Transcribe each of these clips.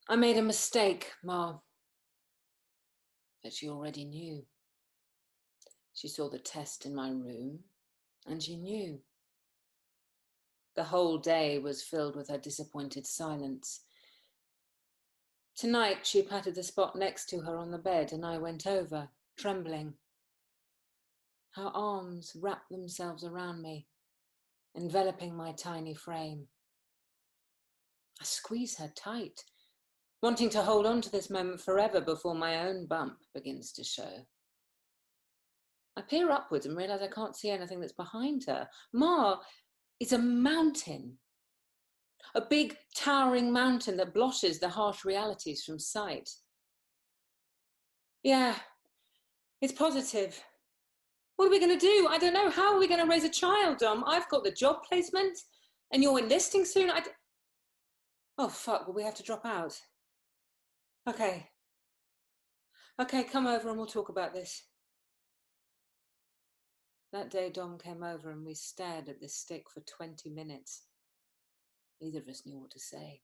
I made a mistake, Ma, that she already knew. She saw the test in my room, and she knew. The whole day was filled with her disappointed silence. Tonight, she patted the spot next to her on the bed, and I went over, trembling. Her arms wrapped themselves around me, enveloping my tiny frame. I squeeze her tight, wanting to hold on to this moment forever before my own bump begins to show. I peer upwards and realise I can't see anything that's behind her. Ma is a mountain, a big towering mountain that blotters the harsh realities from sight. Yeah, it's positive. What are we going to do? I don't know. How are we going to raise a child, Dom? I've got the job placement and you're enlisting soon. Oh, fuck, will we have to drop out? Okay, come over and we'll talk about this. That day, Dom came over and we stared at this stick for 20 minutes. Neither of us knew what to say.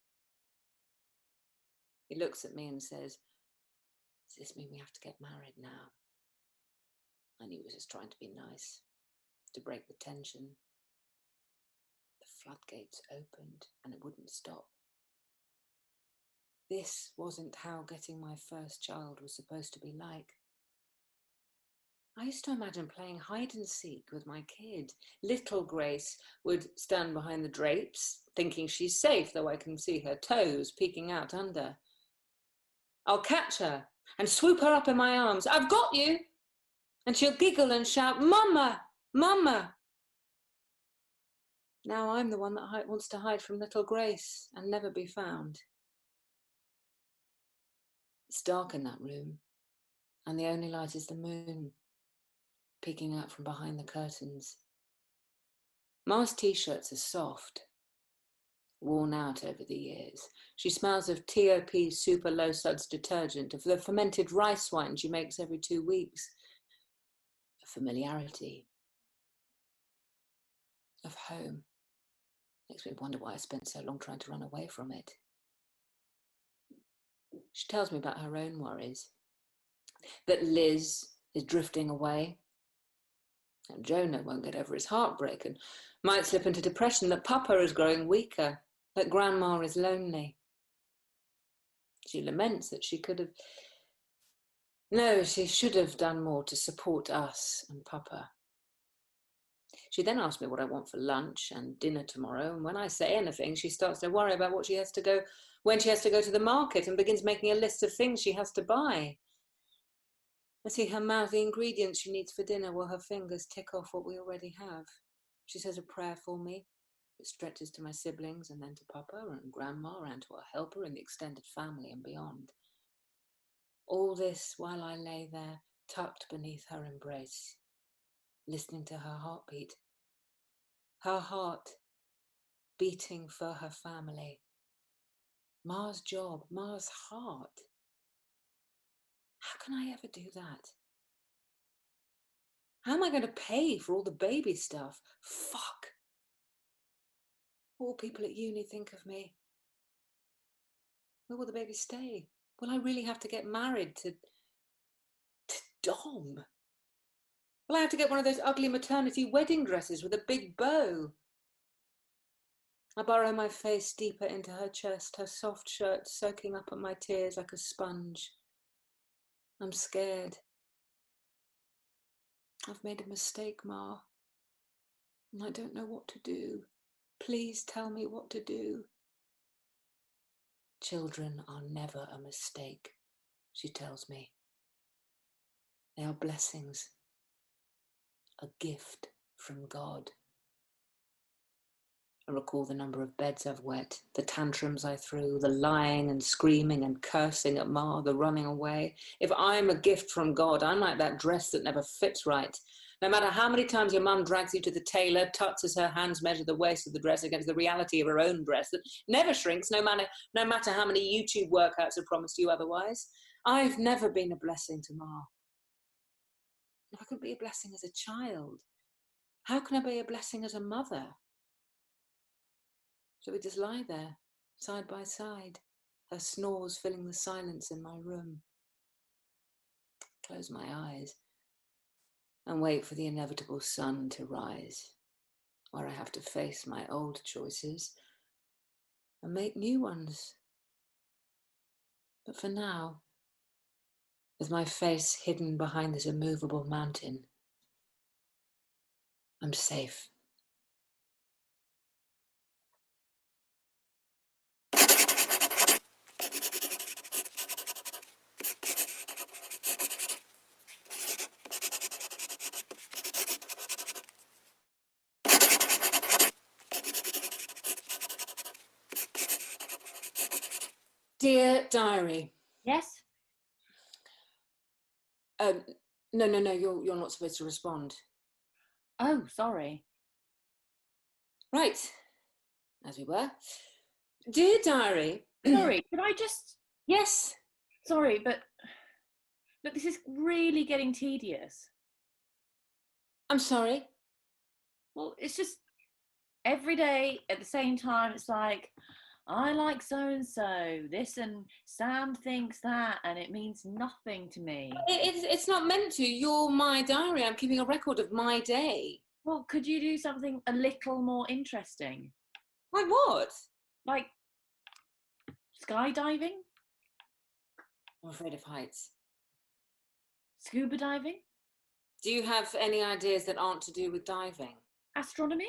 He looks at me and says, "Does this mean we have to get married now?" I knew he was just trying to be nice, to break the tension. The floodgates opened and it wouldn't stop. This wasn't how getting my first child was supposed to be like. I used to imagine playing hide and seek with my kid. Little Grace would stand behind the drapes, thinking she's safe, though I can see her toes peeking out under. I'll catch her and swoop her up in my arms. "I've got you!" And she'll giggle and shout, "Mama, Mama!" Now I'm the one that wants to hide from little Grace and never be found. It's dark in that room, and the only light is the moon, peeking out from behind the curtains. Ma's t-shirts are soft, worn out over the years. She smells of TOP super low suds detergent, of the fermented rice wine she makes every 2 weeks, of familiarity, of home. Makes me wonder why I spent so long trying to run away from it. She tells me about her own worries, that Liz is drifting away, and Jonah won't get over his heartbreak and might slip into depression, that Papa is growing weaker, that Grandma is lonely. She laments that she should have done more to support us and Papa. She then asks me what I want for lunch and dinner tomorrow, and when I say anything, she starts to worry about when she has to go to the market and begins making a list of things she has to buy. I see her mouth the ingredients she needs for dinner while her fingers tick off what we already have. She says a prayer for me. It stretches to my siblings and then to Papa and Grandma and to our helper and the extended family and beyond. All this while I lay there, tucked beneath her embrace, listening to her heartbeat. Her heart beating for her family. Ma's job, Ma's heart. How can I ever do that? How am I going to pay for all the baby stuff? Fuck. What will people at uni think of me? Where will the baby stay? Will I really have to get married to Dom? Will I have to get one of those ugly maternity wedding dresses with a big bow? I burrow my face deeper into her chest, her soft shirt soaking up at my tears like a sponge. I'm scared. I've made a mistake, Ma, and I don't know what to do. Please tell me what to do. Children are never a mistake, she tells me. They are blessings, a gift from God. I recall the number of beds I've wet, the tantrums I threw, the lying and screaming and cursing at Ma, the running away. If I'm a gift from God, I'm like that dress that never fits right. No matter how many times your mum drags you to the tailor, tucks as her hands measure the waist of the dress against the reality of her own dress that never shrinks, no matter how many YouTube workouts have promised you otherwise. I've never been a blessing to Ma. If I couldn't be a blessing as a child, how can I be a blessing as a mother? So we just lie there, side by side, her snores filling the silence in my room. Close my eyes and wait for the inevitable sun to rise, where I have to face my old choices and make new ones. But for now, with my face hidden behind this immovable mountain, I'm safe. Dear Diary. Yes? No, you're not supposed to respond. Oh, sorry. Right, as we were. Dear Diary. Sorry, could I just... Yes. Sorry, but this is really getting tedious. I'm sorry. Well, it's just every day at the same time, it's like, I like so-and-so, this, and Sam thinks that, and it means nothing to me. It's not meant to. You're my diary. I'm keeping a record of my day. Well, could you do something a little more interesting? Like what? Like skydiving? I'm afraid of heights. Scuba diving? Do you have any ideas that aren't to do with diving? Astronomy?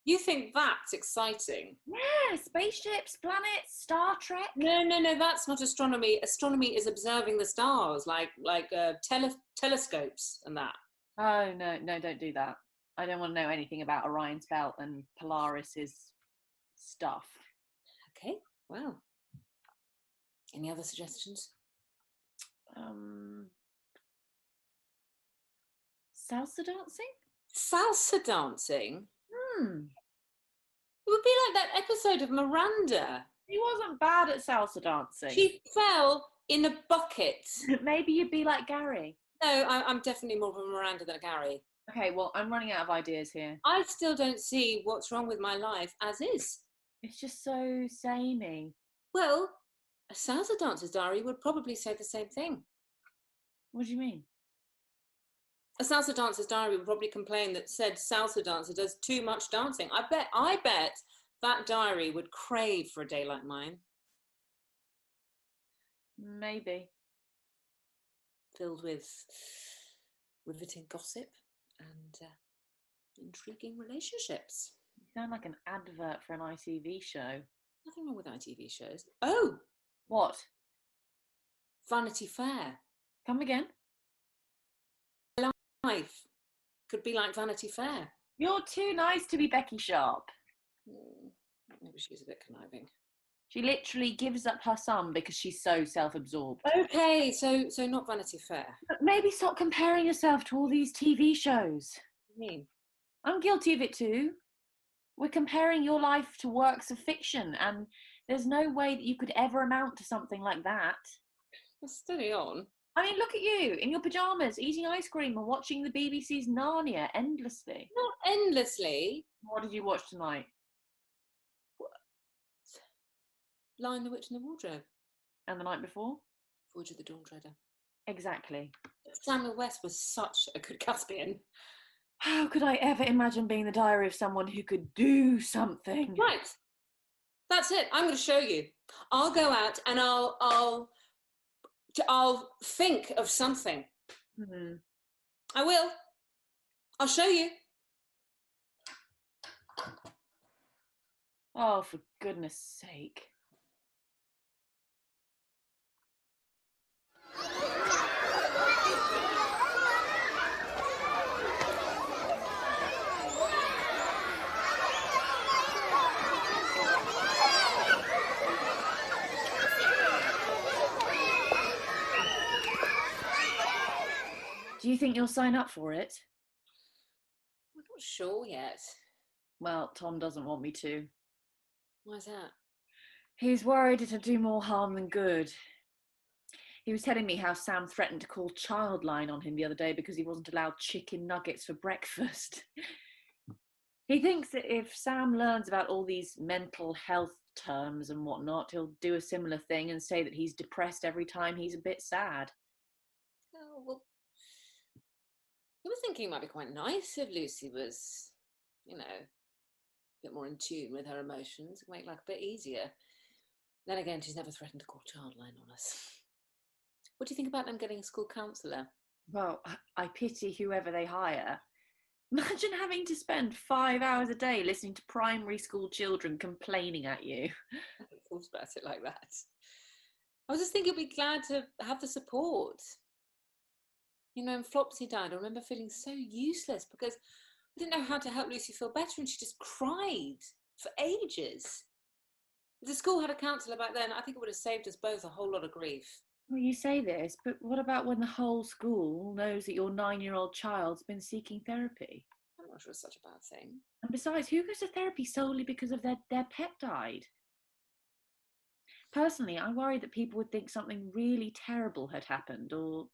You think that's exciting? Yeah, spaceships, planets, Star Trek. No, that's not astronomy. Astronomy is observing the stars, like telescopes and that. Oh, no, don't do that. I don't want to know anything about Orion's belt and Polaris's stuff. Okay, well. Any other suggestions? Salsa dancing? Salsa dancing? It would be like that episode of Miranda. He wasn't bad at salsa dancing. She fell in a bucket. Maybe you'd be like Gary. No, I'm definitely more of a Miranda than a Gary. Okay, well, I'm running out of ideas here. I still don't see what's wrong with my life as is. It's just so samey. Well, a salsa dancer's diary would probably say the same thing. What do you mean? A salsa dancer's diary would probably complain that said salsa dancer does too much dancing. I bet that diary would crave for a day like mine. Maybe. Filled with riveting gossip and intriguing relationships. You sound like an advert for an ITV show. Nothing wrong with ITV shows. Oh! What? Vanity Fair. Come again? Life could be like Vanity Fair. You're too nice to be Becky Sharp. Maybe she's a bit conniving. She literally gives up her son because she's so self-absorbed. Okay, so not Vanity Fair. But maybe stop comparing yourself to all these TV shows. What do you mean? I'm guilty of it too. We're comparing your life to works of fiction, and there's no way that you could ever amount to something like that. Well, steady on. I mean, look at you, in your pyjamas, eating ice cream and watching the BBC's Narnia endlessly. Not endlessly. What did you watch tonight? Lion, the Witch and the Wardrobe. And the night before? Voyage of the Dawn Treader. Exactly. Samuel West was such a good Caspian. How could I ever imagine being the diary of someone who could do something? Right. That's it. I'm going to show you. I'll go out and I'll think of something. I will. I'll show you. Oh, for goodness sake. Do you think you'll sign up for it? I'm not sure yet. Well, Tom doesn't want me to. Why's that? He's worried it'll do more harm than good. He was telling me how Sam threatened to call Childline on him the other day because he wasn't allowed chicken nuggets for breakfast. He thinks that if Sam learns about all these mental health terms and whatnot, he'll do a similar thing and say that he's depressed every time he's a bit sad. Oh, well, I was thinking it might be quite nice if Lucy was, a bit more in tune with her emotions, make life a bit easier. Then again, she's never threatened to call Childline on us. What do you think about them getting a school counsellor? Well, I pity whoever they hire. Imagine having to spend 5 hours a day listening to primary school children complaining at you. I hadn't thought about it like that. I was just thinking it'd be glad to have the support. When Flopsy died, I remember feeling so useless because I didn't know how to help Lucy feel better, and she just cried for ages. If the school had a counsellor back then, I think it would have saved us both a whole lot of grief. Well, you say this, but what about when the whole school knows that your 9-year-old child's been seeking therapy? I'm not sure it's such a bad thing. And besides, who goes to therapy solely because of their pet died? Personally, I worry that people would think something really terrible had happened, or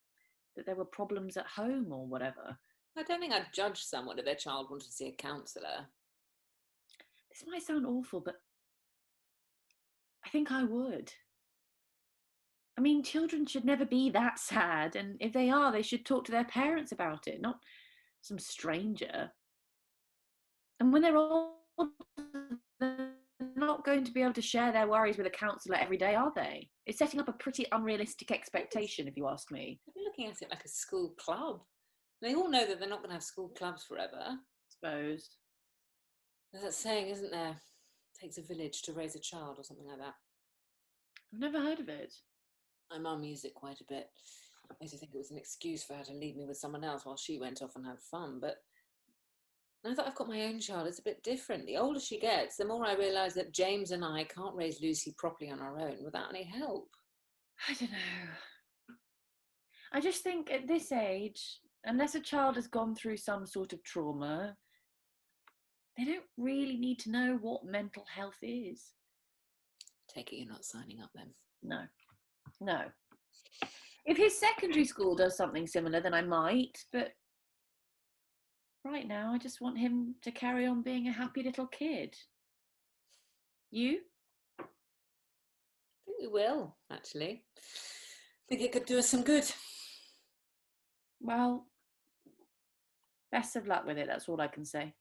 that there were problems at home or whatever. I don't think I'd judge someone if their child wanted to see a counsellor. This might sound awful, but I think I would. I mean, children should never be that sad, and if they are, they should talk to their parents about it, not some stranger. And when they're old, they're not going to be able to share their worries with a counsellor every day, are they? It's setting up a pretty unrealistic expectation, if you ask me. I've been looking at it like a school club. They all know that they're not going to have school clubs forever. I suppose. There's that saying, isn't there? It takes a village to raise a child, or something like that. I've never heard of it. My mum used it quite a bit. I used to think it was an excuse for her to leave me with someone else while she went off and had fun, but now that I've got my own child, it's a bit different. The older she gets, the more I realise that James and I can't raise Lucy properly on our own without any help. I don't know. I just think at this age, unless a child has gone through some sort of trauma, they don't really need to know what mental health is. Take it you're not signing up then? No. If his secondary school does something similar, then I might, but right now I just want him to carry on being a happy little kid. You? I think we will, actually. I think it could do us some good. Well, best of luck with it, that's all I can say.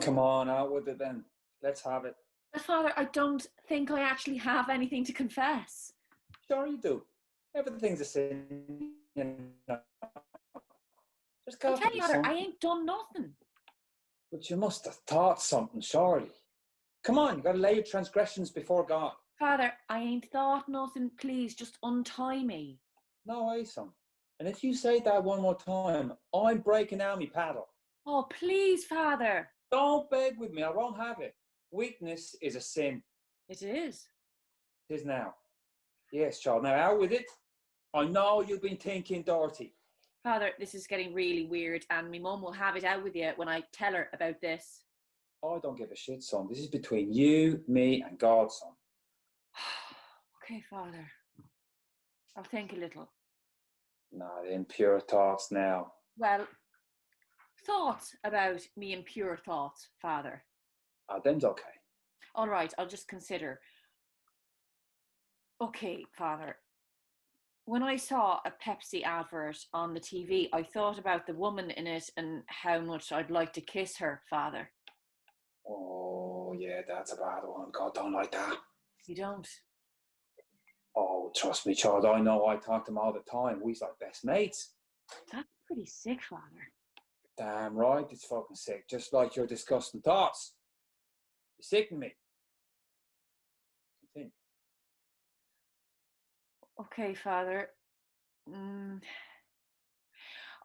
Come on, out with it then. Let's have it. But Father, I don't think I actually have anything to confess. Sure you do. Everything's a sin. Just I got to tell be you, Father, I something. ain't done nothing. But you must have thought something, surely. Come on, you got to lay your transgressions before God. Father, I ain't thought nothing. Please, just untie me. No way, son. And if you say that one more time, I'm breaking out my paddle. Oh, please, Father. Don't beg with me, I won't have it. Weakness is a sin. It is. It is now. Yes, child, now out with it. I know you've been thinking, Dorothy. Father, this is getting really weird, and my mum will have it out with you when I tell her about this. I don't give a shit, son. This is between you, me, and God, son. Okay, Father. I'll think a little. No, the impure thoughts now. Well, thoughts about me impure thoughts, Father. Them's okay. All right, I'll just consider. Okay, Father. When I saw a Pepsi advert on the TV, I thought about the woman in it and how much I'd like to kiss her, Father. Oh, yeah, that's a bad one. God, don't like that. You don't? Oh, trust me, child, I know. I talk to him all the time. We's like best mates. That's pretty sick, Father. Damn right, it's fucking sick. Just like your disgusting thoughts. You sicken me. Continue. Okay, Father.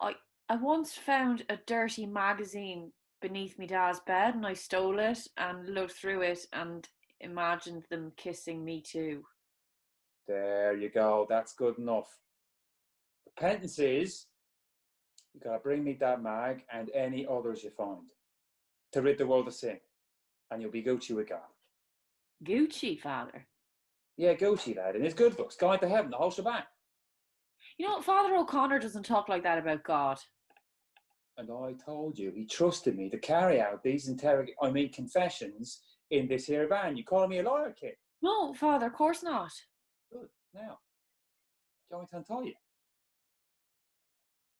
I once found a dirty magazine beneath my dad's bed, and I stole it and looked through it and imagined them kissing me too. There you go. That's good enough. Repentance is you gotta bring me that mag and any others you find. to rid the world of sin, and you'll be Gucci with God. Gucci, Father. Yeah, Gucci, lad, in his good books, Guide to Heaven, the whole shebang. You know what? Father O'Connor doesn't talk like that about God. And I told you, he trusted me to carry out these confessions in this here van. You calling me a liar, kid? No, Father, of course not. Good. Now, do you want me to untie you?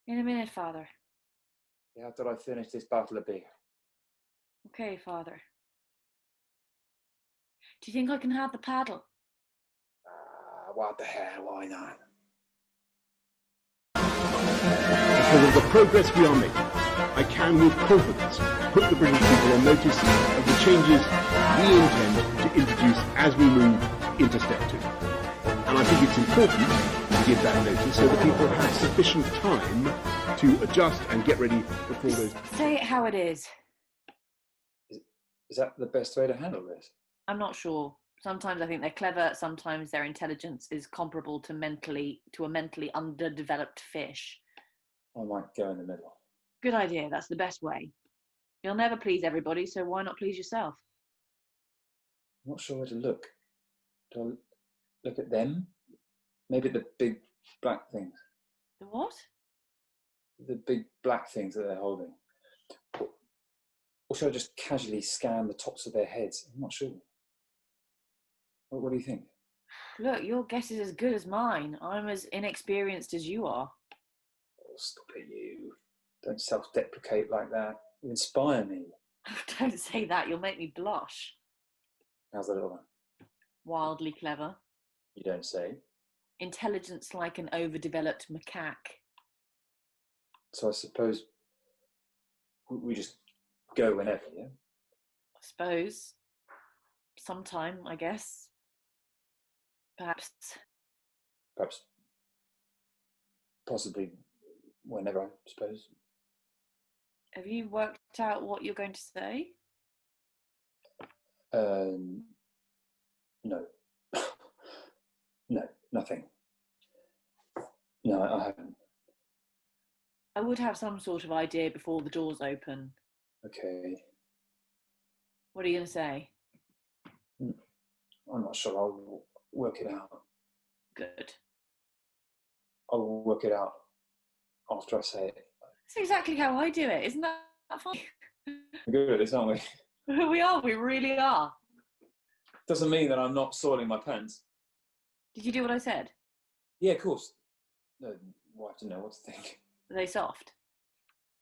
In a minute, Father. Yeah, after I finish this bottle of beer. Okay, Father. Do you think I can have the paddle? What the hell, why not? Because of the progress we are making, I can with confidence put the British people on notice of the changes we intend to introduce as we move into step 2. And I think it's important to give that notice so that people have sufficient time to adjust and get ready before those... Say it how it is. Is that the best way to handle this? I'm not sure. Sometimes I think they're clever, sometimes their intelligence is comparable to a mentally underdeveloped fish. I might go in the middle. Good idea, that's the best way. You'll never please everybody, so why not please yourself? I'm not sure where to look. Do I look at them? Maybe the big black things. The what? The big black things that they're holding. Or should I just casually scan the tops of their heads? I'm not sure. What do you think? Look, your guess is as good as mine. I'm as inexperienced as you are. Oh, stop it, you. Don't self-deprecate like that. You inspire me. Don't say that, you'll make me blush. How's the little one? Wildly clever. You don't say. Intelligence like an overdeveloped macaque. So I suppose we just go whenever, yeah? I suppose. Sometime, I guess. Perhaps. Possibly whenever, I suppose. Have you worked out what you're going to say? No. No, nothing. No, I haven't. I would have some sort of idea before the doors open. Okay. What are you going to say? I'm not sure. I'll work it out. Good. I'll work it out after I say it. That's exactly how I do it. Isn't that fun? We're good at this, aren't we? We are. We really are. Doesn't mean that I'm not soiling my pants. Did you do what I said? Yeah, of course. No, we'll have to know what to think. Are they soft?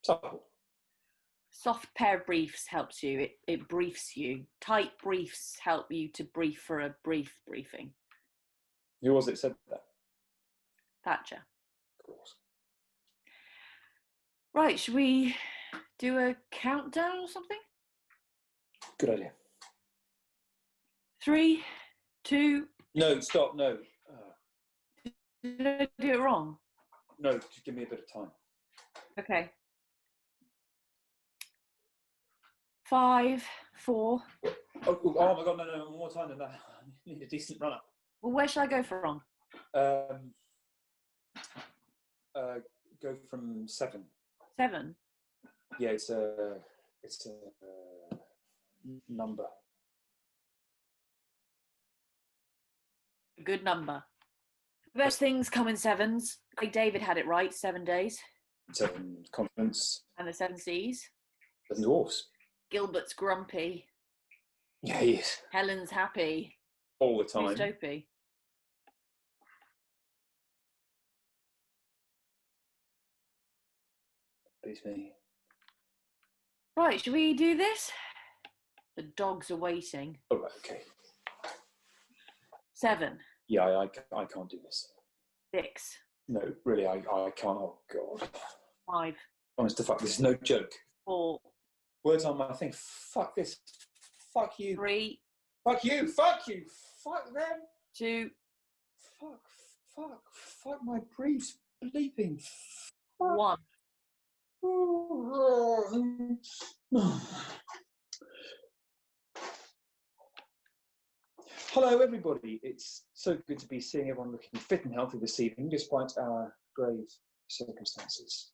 Supple. Soft pair of briefs helps you. It briefs you. Tight briefs help you to brief for a briefing. Who was it said that? Thatcher. Of course. Right, should we do a countdown or something? Good idea. 3, 2... No, stop, no. Did I do it wrong? No, just give me a bit of time. Okay. 5, 4... Oh my God, no, more time than that. I need a decent run up. Well, where should I go from? Go from 7. 7? Yeah, it's a number. A good number. The best things come in 7s. Craig David had it right, 7 days. 7 continents. And the 7 seas. 7 dwarfs. Gilbert's grumpy. Yeah, he is. Helen's happy. All the time. Who's dopey? Beats me. Right, should we do this? The dogs are waiting. Oh, right, okay. 7. Yeah, I can't do this. 6. No, really, I can't. Oh, God. 5. Honest to fuck, this is no joke. 4. Words on my thing. Fuck this. Fuck you. 3. Fuck you. Fuck you. Fuck them. 2. Fuck my briefs. Bleeping. Fuck. 1. Hello, everybody. It's so good to be seeing everyone looking fit and healthy this evening, despite our grave circumstances.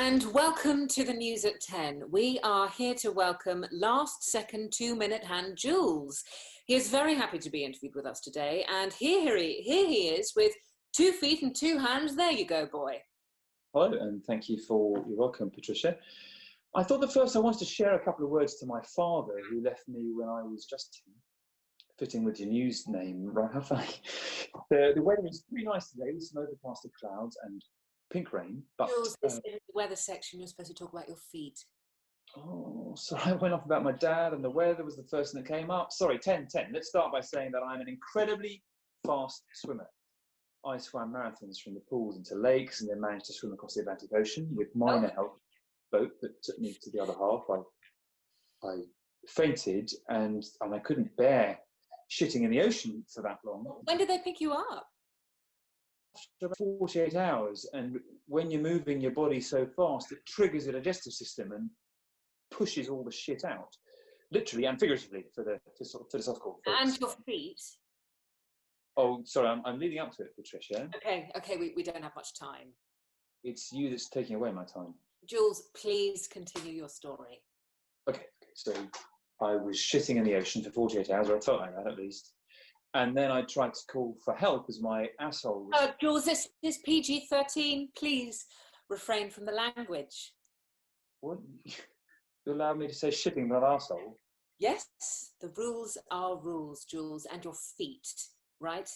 And welcome to the News at 10. We are here to welcome last second 2-minute hand Jules. He is very happy to be interviewed with us today, and here he is with 2 feet and 2 hands. There you go, boy. Hello, and thank you for your welcome, Patricia. I thought that first I wanted to share a couple of words to my father, who left me when I was just 10. Fitting with your news name, right? How funny. The weather is pretty nice today, with some overcasted clouds and pink rain. But Jules, this is the weather section. You're supposed to talk about your feet. oh, sorry, I went off about my dad, and the weather was the first thing that came up. Sorry, 10. Let's start by saying that I'm an incredibly fast swimmer. I swam marathons from the pools into lakes, and then managed to swim across the Atlantic Ocean with minor help. Boat that took me to the other half. I fainted, and I couldn't bear shitting in the ocean for that long. When did they pick you up? After about 48 hours, and when you're moving your body so fast, it triggers the digestive system and pushes all the shit out, literally and figuratively, for the philosophical folks. And your feet. Oh, sorry, I'm leading up to it, Patricia. Okay, we don't have much time. It's you that's taking away my time. Jules, please continue your story. Okay, so I was shitting in the ocean for 48 hours, or I felt like that at least. And then I tried to call for help as my asshole was... Jules, this is PG-13. Please refrain from the language. What? You allowed me to say shitting, not arsehole? Yes, the rules are rules, Jules, and your feet, right?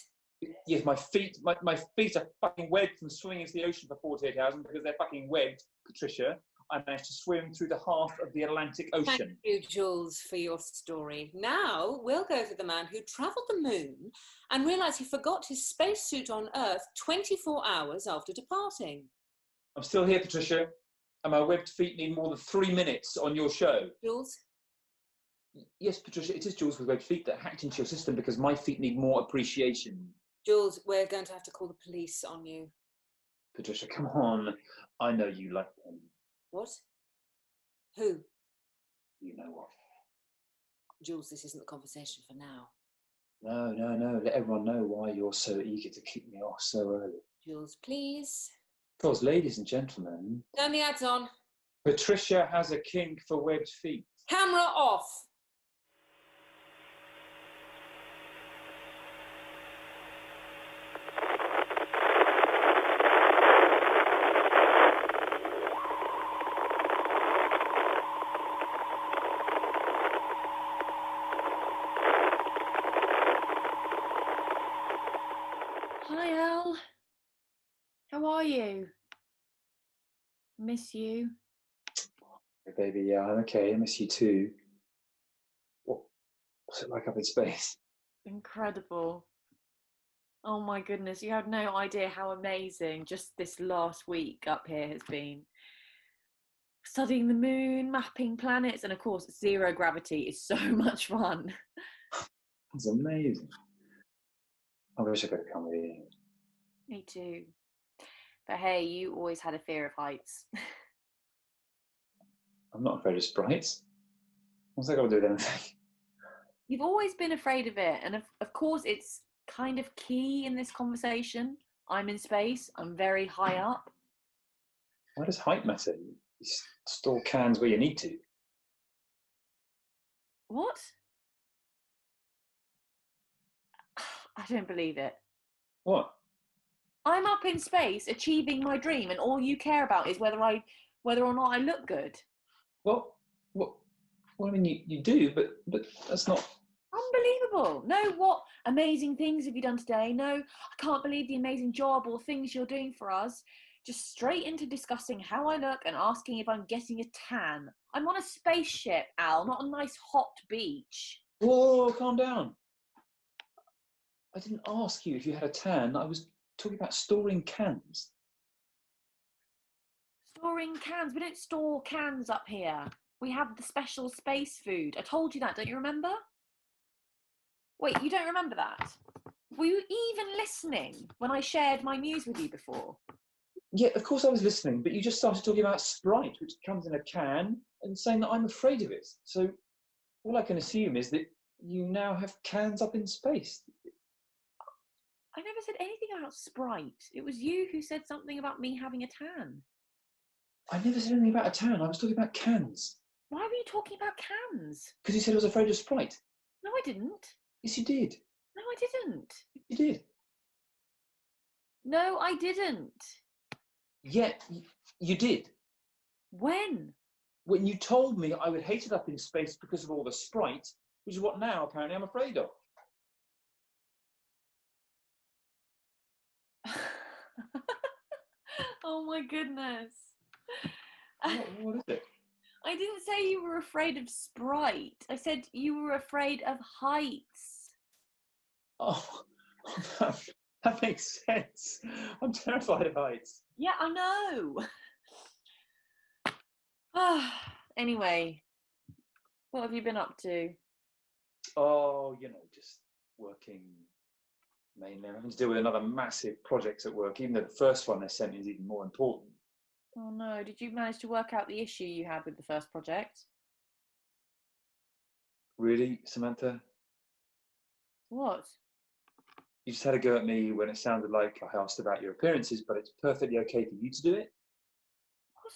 Yes, my feet are fucking webbed from swimming into the ocean for 48 hours, and because they're fucking webbed, Patricia, I managed to swim through the half of the Atlantic Ocean. Thank you, Jules, for your story. Now we'll go to the man who travelled the moon and realised he forgot his spacesuit on Earth 24 hours after departing. I'm still here, Patricia, and my webbed feet need more than 3 minutes on your show. Jules? Yes, Patricia, it is Jules with webbed feet that hacked into your system because my feet need more appreciation. Jules, we're going to have to call the police on you. Patricia, come on. I know you like them. What? Who? You know what? Jules, this isn't the conversation for now. No. Let everyone know why you're so eager to kick me off so early. Jules, please. Because, ladies and gentlemen... Turn the ads on. Patricia has a kink for webbed feet. Camera off. Hi, Al. How are you? Miss you. Hey, baby, yeah, I'm okay. I miss you too. What's it like up in space? Incredible. Oh my goodness, you have no idea how amazing just this last week up here has been. Studying the moon, mapping planets, and of course, zero gravity is so much fun. It's amazing. I wish I could have come with you. Me too. But hey, you always had a fear of heights. I'm not afraid of sprites. What's that got to do with anything? You've always been afraid of it, and of course it's kind of key in this conversation. I'm in space, I'm very high up. Why does height matter? You store cans where you need to. What? I don't believe it. What? I'm up in space achieving my dream, and all you care about is whether or not I look good. Well, I mean, you do, but that's not... Unbelievable. No, what amazing things have you done today? No, I can't believe the amazing job or things you're doing for us. Just straight into discussing how I look and asking if I'm getting a tan. I'm on a spaceship, Al, not a nice hot beach. Whoa, calm down. I didn't ask you if you had a tan. I was talking about storing cans. Storing cans? We don't store cans up here. We have the special space food. I told you that, don't you remember? Wait, you don't remember that? Were you even listening when I shared my news with you before? Yeah, of course I was listening, but you just started talking about Sprite, which comes in a can, and saying that I'm afraid of it. So all I can assume is that you now have cans up in space. I never said anything about Sprite. It was you who said something about me having a tan. I never said anything about a tan. I was talking about cans. Why were you talking about cans? Because you said I was afraid of Sprite. No, I didn't. Yes, you did. No, I didn't. You did. No, I didn't. Yeah, you did. When? When you told me I would hate it up in space because of all the Sprite, which is what now apparently I'm afraid of. Oh my goodness. What is it? I didn't say you were afraid of Sprite. I said you were afraid of heights. Oh, that makes sense. I'm terrified of heights. Yeah, I know. Anyway, what have you been up to? Oh, just working mainly. I'm having to deal with another massive project at work, even though the first one they sent me is even more important. Oh no, did you manage to work out the issue you had with the first project? Really, Samantha? What? You just had a go at me when it sounded like I asked about your appearances, but it's perfectly okay for you to do it? What?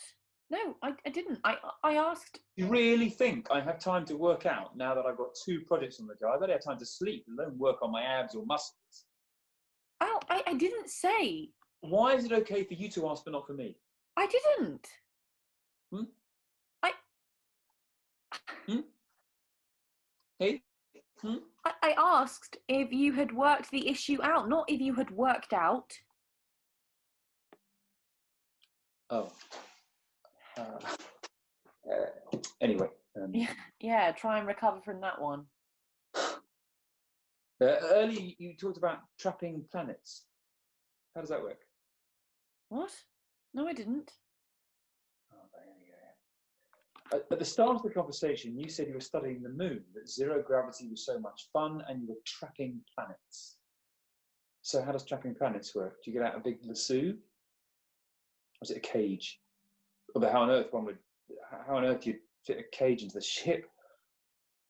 No, I didn't. I asked. You really think I have time to work out now that I've got 2 projects on the go? I barely have time to sleep, let alone work on my abs or muscles. Oh, I didn't say. Why is it okay for you to ask but not for me? I didn't. Hey? I asked if you had worked the issue out, not if you had worked out. Oh. Anyway. Yeah, try and recover from that one. Earlier you talked about trapping planets. How does that work? What? No, I didn't. At the start of the conversation, you said you were studying the moon, that zero gravity was so much fun, and you were trapping planets. So how does trapping planets work? Do you get out a big lasso? Or is it a cage? Or how on earth you'd fit a cage into the ship?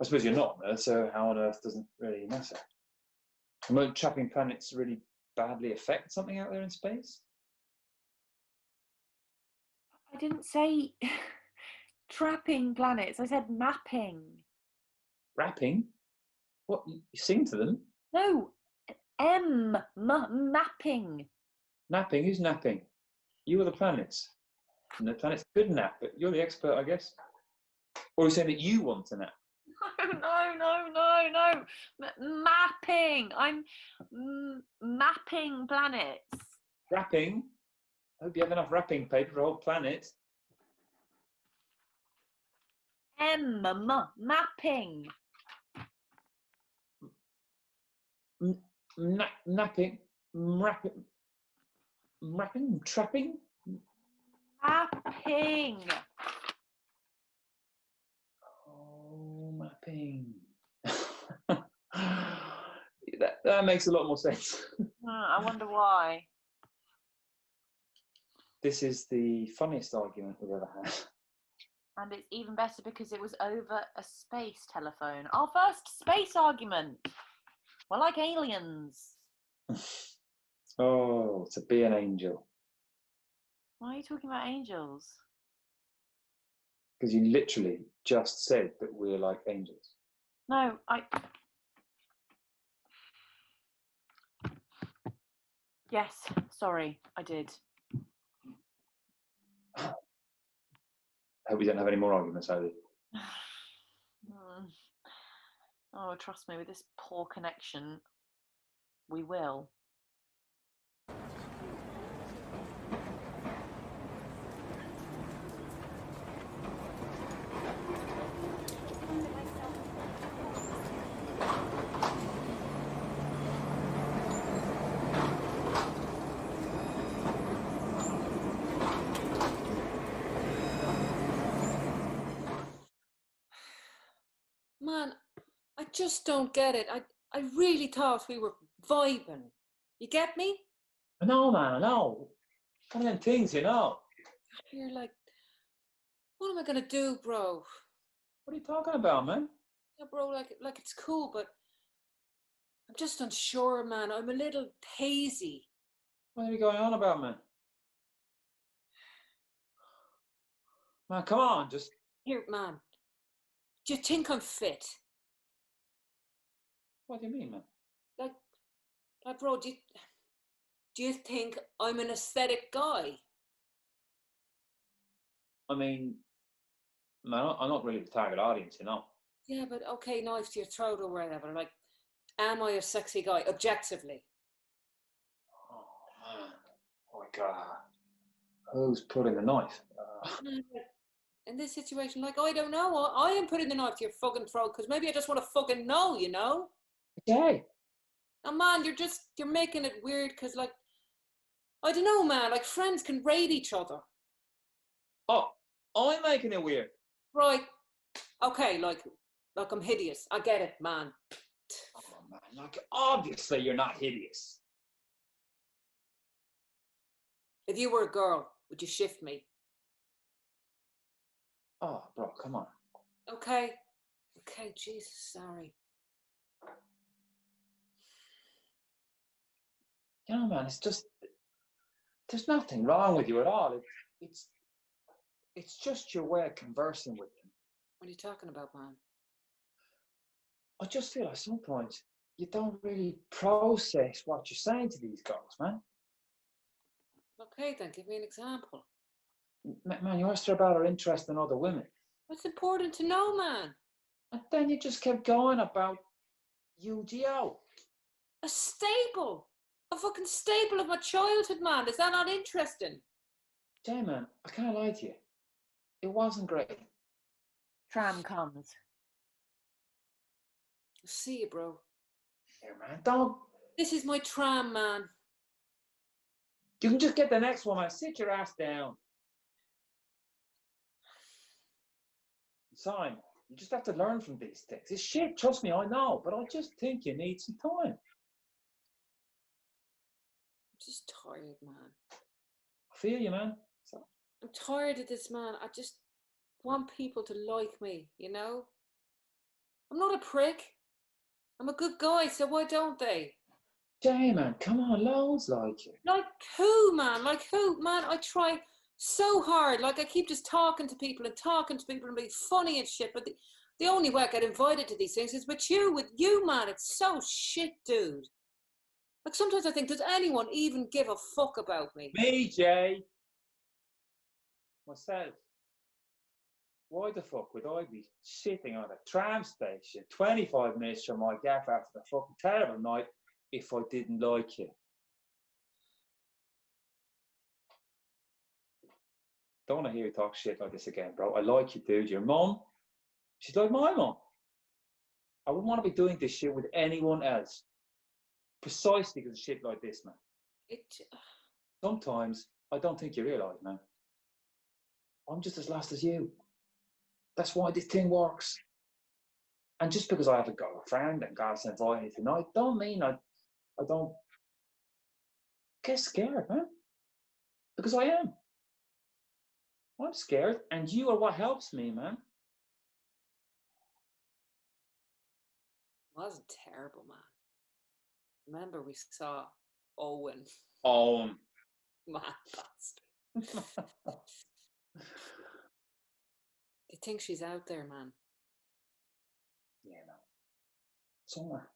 I suppose you're not on Earth, so how on earth doesn't really matter. And won't trapping planets really badly affect something out there in space? I didn't say trapping planets. I said mapping. Rapping? What? You sing to them? No, mapping. Napping? Who's napping? You or the planets? And the planets could nap, but you're the expert, I guess. Or are you saying that you want to nap? No. Mapping. I'm mapping planets. Wrapping? I hope you have enough wrapping paper for a whole planet. Mapping. Napping? Rapping? Trapping? Mapping. Oh, mapping. that makes a lot more sense. I wonder why. This is the funniest argument we've ever had. And it's even better because it was over a space telephone. Our first space argument. We're like aliens. Oh, to be an angel. Why are you talking about angels? Because you literally just said that we're like angels. No, Yes, sorry, I did. I hope we don't have any more arguments, Ivy. Oh, trust me, with this poor connection, we will. Man, I just don't get it. I really thought we were vibing. You get me? I know, man, I know. One of them things, You're like, what am I gonna do, bro? What are you talking about, man? Yeah, bro, like it's cool, but I'm just unsure, man. I'm a little hazy. What are you going on about, man? Man, come on, just... Here, man. Do you think I'm fit? What do you mean, man? Like, bro, do you think I'm an aesthetic guy? I mean, man, I'm not really the target audience, you know. Yeah, but okay, knife to your throat or whatever. Like, am I a sexy guy, objectively? Oh, man. Oh, my God. Who's putting the knife? In this situation, like, I don't know. I am putting the knife to your fucking throat because maybe I just want to fucking know, you know? Okay. Oh, man, you're making it weird because, like, I don't know, man. Like, friends can raid each other. Oh, I'm making it weird. Right. Okay, like I'm hideous. I get it, man. Oh, man, like, obviously you're not hideous. If you were a girl, would you shift me? Oh, bro, come on. Okay. Okay, Jesus, sorry. You know, man, it's just... There's nothing wrong with you at all. It's just your way of conversing with them. What are you talking about, man? I just feel like sometimes you don't really process what you're saying to these girls, man. Okay, then, give me an example. Man, you asked her about her interest in other women. What's important to know, man? And then you just kept going about UGO. A staple. A fucking staple of my childhood, man. Is that not interesting? Jay, man, I can't lie to you. It wasn't great. Tram comes. See you, bro. Here, man, don't... This is my tram, man. You can just get the next one, man. Sit your ass down. Sorry, man. You just have to learn from these things. It's shit, trust me, I know. But I just think you need some time. I'm just tired, man. I feel you, man. So... I'm tired of this, man. I just want people to like me, you know? I'm not a prick. I'm a good guy, so why don't they? Jay, man, come on, loads like you. Like who, man? Like who? Man, I try so hard. Like I keep just talking to people and being funny and shit. But the only way I get invited to these things is with you, man. It's so shit, dude. Like sometimes I think, does anyone even give a fuck about me? Me, Jay. Myself. Why the fuck would I be sitting on a tram station 25 minutes from my gaff after a fucking terrible night if I didn't like you? Don't want to hear you talk shit like this again, bro. I like you, dude. Your mum, she's like my mum. I wouldn't want to be doing this shit with anyone else. Precisely because of shit like this, man. Sometimes I don't think you realise, man. I'm just as lost as you. That's why this thing works. And just because I have a girlfriend and God's invited me tonight, don't mean I don't get scared, man. Because I am. I'm scared, and you are what helps me, man. It wasn't terrible, man. Remember we saw Owen. Oh. Man, bastard. Do you think she's out there, man? Yeah, man. Somewhere.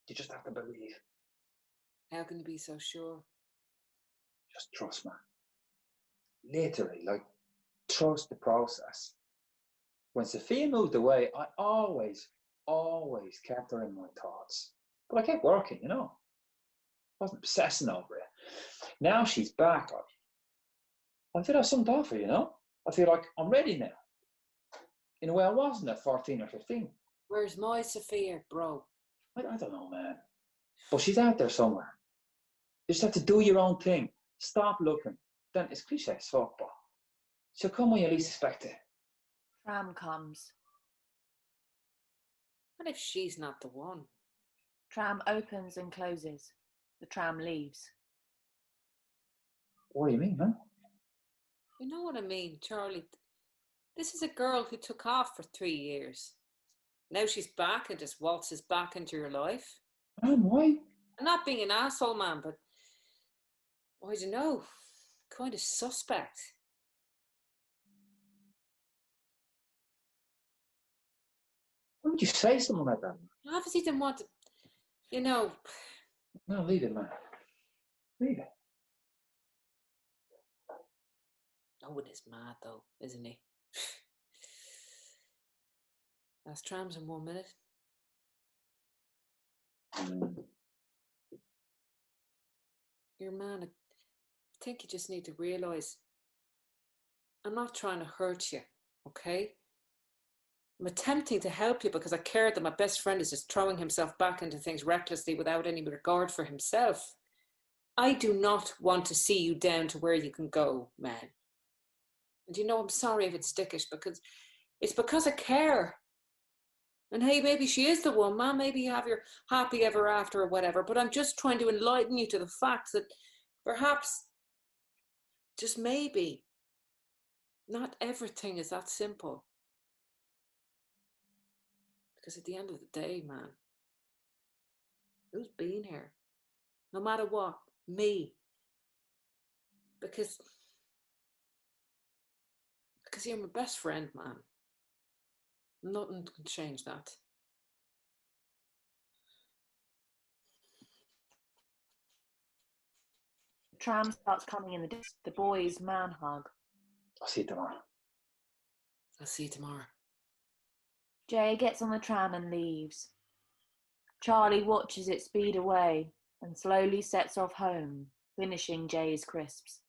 You just have to believe. How can you be so sure? Just trust, man. Literally, like, trust the process. When Sophia moved away, I always kept her in my thoughts. But I kept working, you know. I wasn't obsessing over it. Now she's back. I feel I've something to offer, you know. I feel like I'm ready now. In a way I wasn't at 14 or 15. Where's my Sophia, bro? I don't know, man. But she's out there somewhere. You just have to do your own thing. Stop looking. Then it's cliche as fuck, but she'll come when you least expect it. Tram comes. What if she's not the one? Tram opens and closes. The tram leaves. What do you mean, man? You know what I mean, Charlie. This is a girl who took off for 3 years. Now she's back and just waltzes back into your life. Man, why? I'm not being an asshole, man, but I don't know. Kind of suspect. would you say something like that? I obviously didn't want to, you know. No, leave it, man. Leave it. Owen is mad though, isn't he? Last trams in 1 minute. Your man, I think you just need to realise I'm not trying to hurt you, okay? I'm attempting to help you because I care that my best friend is just throwing himself back into things recklessly without any regard for himself. I do not want to see you down to where you can go, man. And you know, I'm sorry if it's stickish, because it's because I care. And hey, maybe she is the one, man. Maybe you have your happy ever after or whatever. But I'm just trying to enlighten you to the fact that perhaps, just maybe, not everything is that simple. Because at the end of the day, man, who's been here? No matter what, me. Because you're my best friend, man. Nothing can change that. The tram starts coming in the boys' man hug. I'll see you tomorrow. I'll see you tomorrow. Jay gets on the tram and leaves. Charlie watches it speed away and slowly sets off home, finishing Jay's crisps.